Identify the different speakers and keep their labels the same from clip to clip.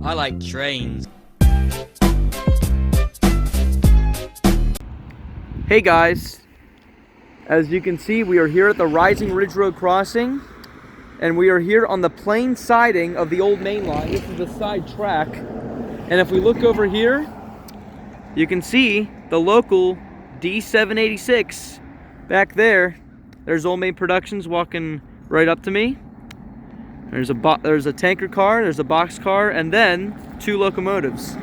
Speaker 1: I like trains.
Speaker 2: Hey guys, as you can see, we are here at the Rising Ridge Road crossing, and we are here on the plain siding of the Old Main Line. This is the side track, and if we look over here, you can see the local D786 back there. There's Old Main Productions walking right up to me. There's a tanker car, there's a box car, and then 2 locomotives.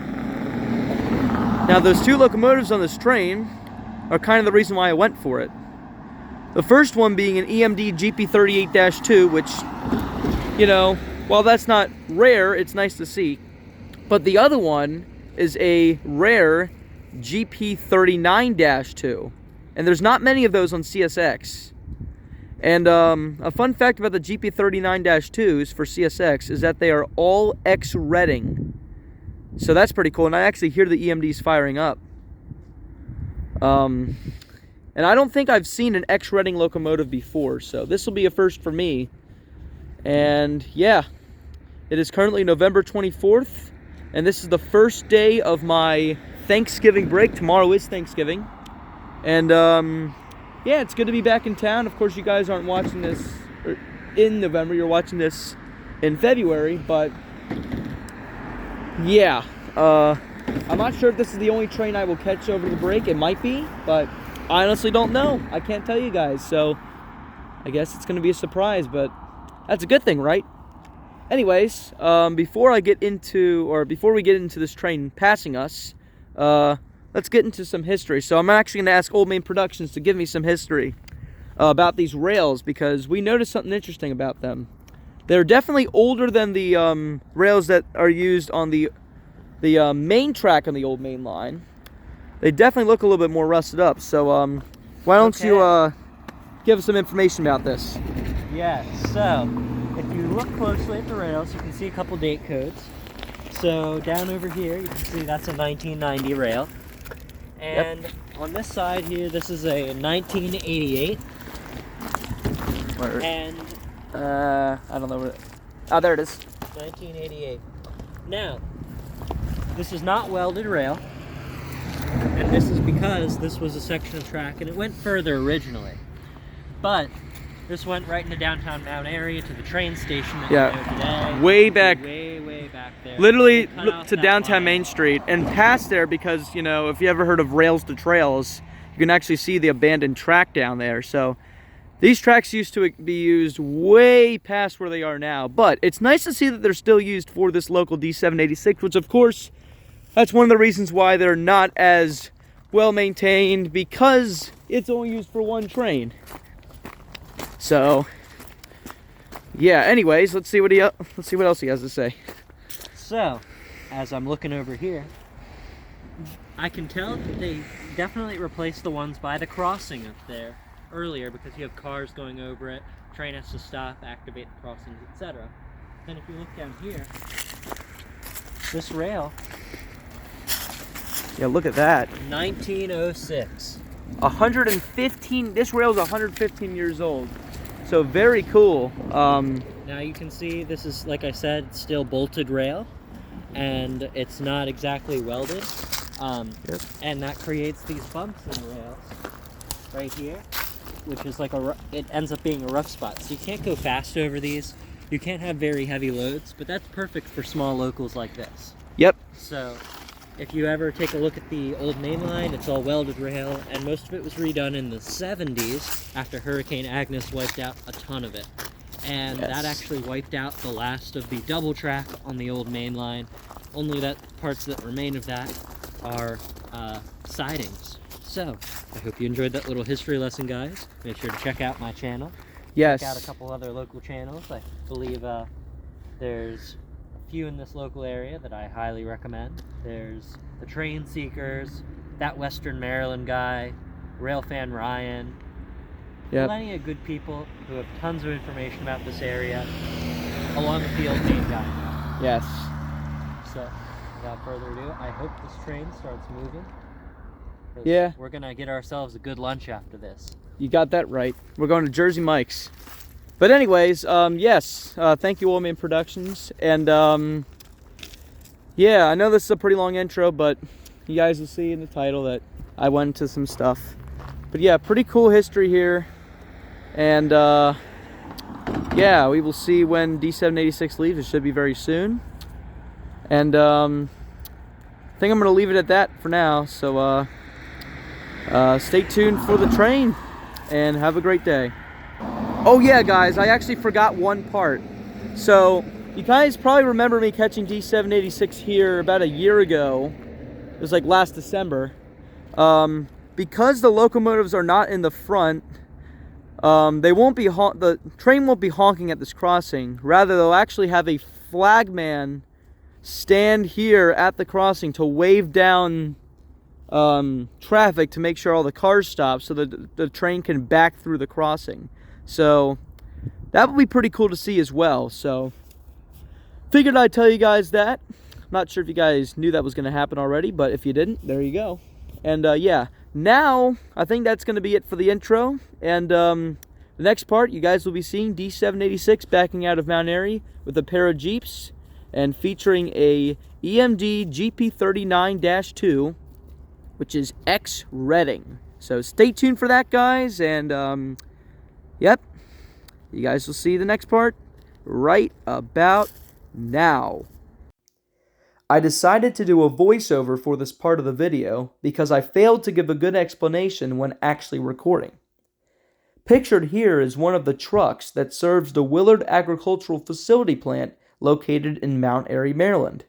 Speaker 2: Now those 2 locomotives on this train are kind of the reason why I went for it. The first one being an EMD GP39-2, which, you know, while that's not rare, it's nice to see. But the other one is a rare GP39-2, and there's not many of those on CSX. And a fun fact about the GP39-2s for CSX is that they are all X-Redding. So that's pretty cool, and I actually hear the EMDs firing up. And I don't think I've seen an X-Redding locomotive before, so this will be a first for me. And yeah, it is currently November 24th, and this is the first day of my Thanksgiving break. Tomorrow is Thanksgiving. And yeah, it's good to be back in town. Of course, you guys aren't watching this in November, you're watching this in February, but yeah, I'm not sure if this is the only train I will catch over the break. It might be, but I honestly don't know. I can't tell you guys, so I guess it's going to be a surprise, but that's a good thing, right? Anyways, before we get into this train passing us, let's get into some history. So I'm actually going to ask Old Main Productions to give me some history about these rails, because we noticed something interesting about them. They're definitely older than the rails that are used on the main track on the Old Main Line. They definitely look a little bit more rusted up. So why don't you give us some information about this?
Speaker 3: Yeah, so if you look closely at the rails, you can see a couple date codes. So down over here, you can see that's a 1990 rail. And on this side here, this is a 1988.
Speaker 2: Where?
Speaker 3: And
Speaker 2: I don't know where. Oh, there it is.
Speaker 3: 1988. Now, this is not welded rail, and this is because this was a section of track and it went further originally. But this went right into downtown Mount Airy to the train station that you know today.
Speaker 2: Way back.
Speaker 3: Way back there.
Speaker 2: Literally to downtown Main Street and past there, because, you know, if you ever heard of rails to trails, you can actually see the abandoned track down there. So these tracks used to be used way past where they are now, but it's nice to see that they're still used for this local D786, which of course, that's one of the reasons why they're not as well maintained, because it's only used for one train. So yeah, anyways, let's see what else he has to say.
Speaker 3: So, as I'm looking over here, I can tell that they definitely replaced the ones by the crossing up there earlier, because you have cars going over it, train has to stop, activate the crossings, etc. Then if you look down here, this rail,
Speaker 2: yeah, look at that.
Speaker 3: 1906.
Speaker 2: 115, this rail is 115 years old. So very cool.
Speaker 3: Now you can see this is, like I said, still bolted rail, and it's not exactly welded.
Speaker 2: Yep.
Speaker 3: And that creates these bumps in the rails right here, which is like it ends up being a rough spot. So you can't go fast over these. You can't have very heavy loads, but that's perfect for small locals like this.
Speaker 2: Yep.
Speaker 3: So if you ever take a look at the Old Main Line, it's all welded rail, and most of it was redone in the 70s after Hurricane Agnes wiped out a ton of it. And that actually wiped out the last of the double track on the Old Main Line. Only that parts that remain of that are sidings. So, I hope you enjoyed that little history lesson, guys. Make sure to check out my channel.
Speaker 2: Yes.
Speaker 3: Check out a couple other local channels. I believe there's a few in this local area that I highly recommend. There's the Train Seekers, that Western Maryland guy, Railfan Ryan.
Speaker 2: Yep.
Speaker 3: Plenty of good people who have tons of information about this area, along with the Old Main guy.
Speaker 2: Yes.
Speaker 3: So, without further ado, I hope this train starts moving.
Speaker 2: Yeah.
Speaker 3: We're gonna get ourselves a good lunch after this.
Speaker 2: You got that right. We're going to Jersey Mike's. But anyways, yes, thank you, Old Main Productions. And yeah, I know this is a pretty long intro, but you guys will see in the title that I went into some stuff. But yeah, pretty cool history here. And yeah, we will see when D786 leaves. It should be very soon. And I think I'm going to leave it at that for now. So stay tuned for the train and have a great day. Oh yeah, guys, I actually forgot one part. So you guys probably remember me catching D786 here about a year ago. It was like last December. Because the locomotives are not in the front, the train won't be honking at this crossing. Rather, they'll actually have a flagman stand here at the crossing to wave down traffic to make sure all the cars stop so that the train can back through the crossing. So that would be pretty cool to see as well. So figured I'd tell you guys that. Not sure if you guys knew that was going to happen already, but if you didn't, there you go. And yeah, now I think that's going to be it for the intro. And the next part, you guys will be seeing D786 backing out of Mount Airy with a pair of Jeeps and featuring a EMD GP39-2, which is X-Redding. So stay tuned for that, guys. And yep, you guys will see the next part right about now. I decided to do a voiceover for this part of the video because I failed to give a good explanation when actually recording. Pictured here is one of the trucks that serves the Willard Agricultural Facility plant located in Mount Airy, Maryland.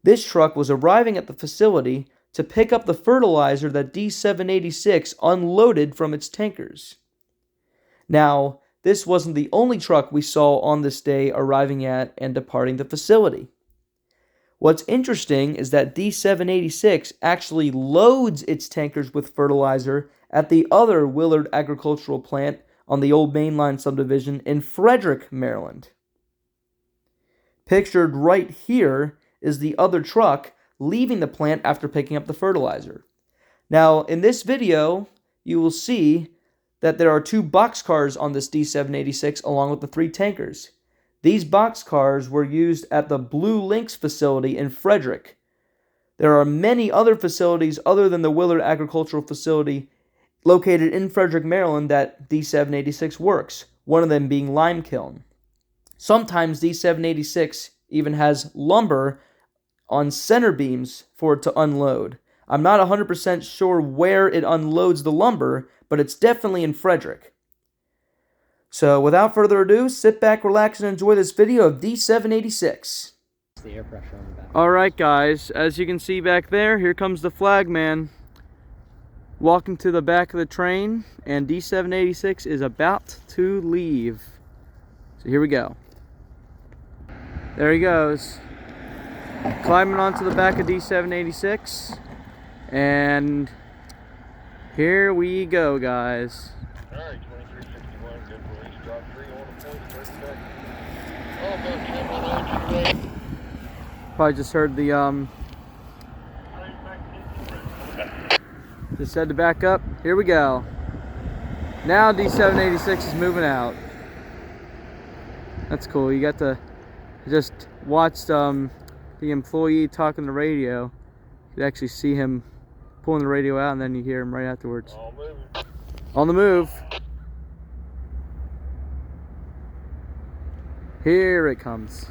Speaker 2: This truck was arriving at the facility to pick up the fertilizer that D786 unloaded from its tankers. Now, this wasn't the only truck we saw on this day arriving at and departing the facility. What's interesting is that D786 actually loads its tankers with fertilizer at the other Willard Agricultural plant on the Old Main Line subdivision in Frederick, Maryland. Pictured right here is the other truck leaving the plant after picking up the fertilizer. Now, in this video, you will see that there are 2 boxcars on this D786 along with the 3 tankers. These boxcars were used at the Blue Lynx facility in Frederick. There are many other facilities other than the Willard Agricultural Facility located in Frederick, Maryland that D786 works, one of them being Lime Kiln. Sometimes D786 even has lumber on center beams for it to unload. I'm not 100% sure where it unloads the lumber, but it's definitely in Frederick. So without further ado, sit back, relax, and enjoy this video of D786.
Speaker 3: The air pressure on the back.
Speaker 2: Alright guys, as you can see back there, here comes the flagman walking to the back of the train, and D786 is about to leave. So here we go. There he goes. Climbing onto the back of D786. And here we go, guys.
Speaker 1: Alright, 2361, good release, drop 3 on the 30 second.
Speaker 2: Probably just heard the just said to back up. Here we go. Now D786 is moving out. That's cool. You got to just watch the employee talking the radio. You could actually see him pulling the radio out, and then you hear him right afterwards.
Speaker 1: All moving.
Speaker 2: On the move. Here it comes.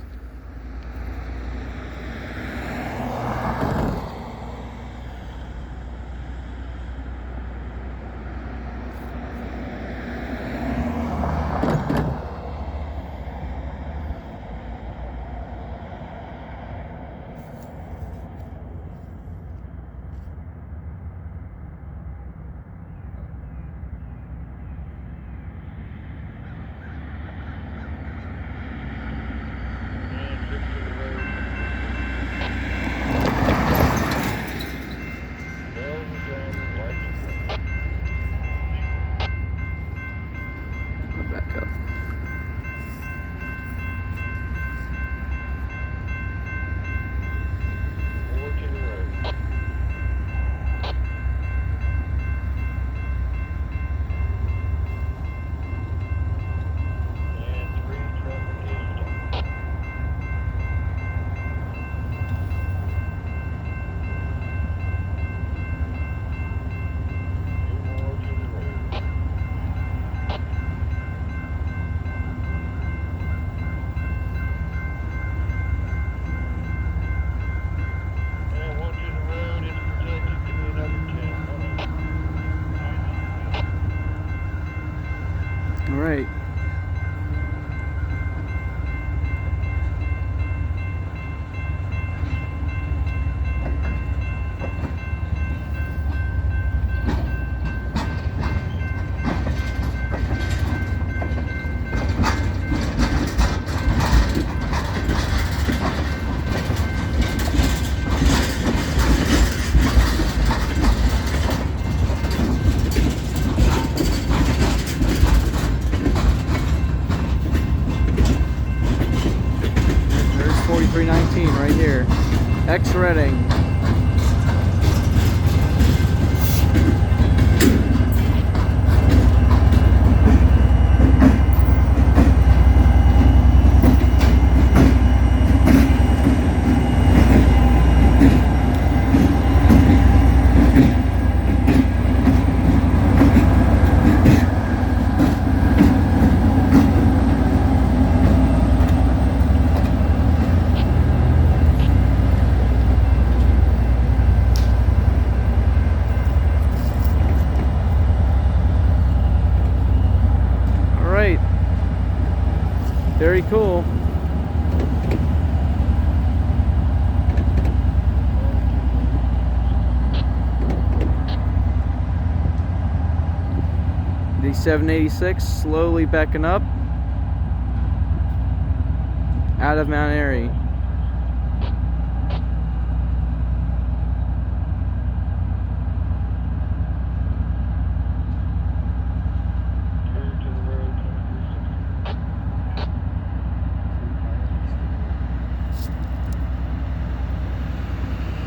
Speaker 2: here. X Reading. Very cool. D786 slowly backing up out of Mount Airy.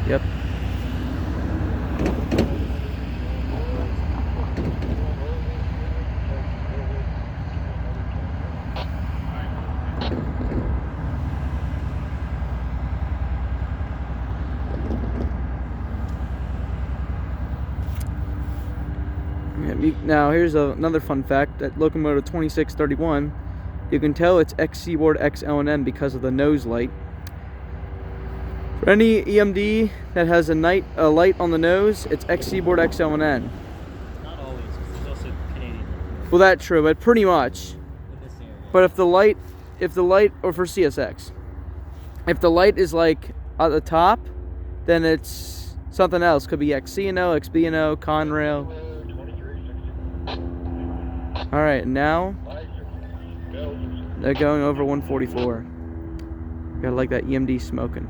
Speaker 2: Yep. Now here's another fun fact. At locomotive 2631, you can tell it's X Seaboard X L&N because of the nose light. For any EMD that has a light on the nose, it's X Seaboard X L&N.
Speaker 3: Not always, because there's also Canadian.
Speaker 2: Well, that's true, but pretty much.
Speaker 3: In this area.
Speaker 2: But if the light, or for CSX, if the light is like at the top, then it's something else. Could be XC&O, XB&O, Conrail. All right, now they're going over 144. Gotta like that EMD smoking.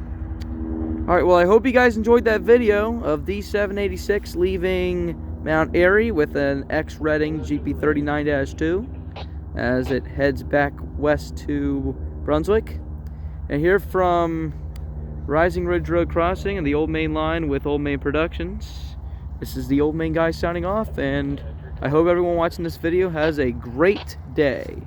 Speaker 2: All right, well, I hope you guys enjoyed that video of D786 leaving Mount Airy with an X Reading GP39-2 as it heads back west to Brunswick. And here from Rising Ridge Road Crossing and the Old Main Line with Old Main Productions, this is the Old Main guy signing off, and I hope everyone watching this video has a great day.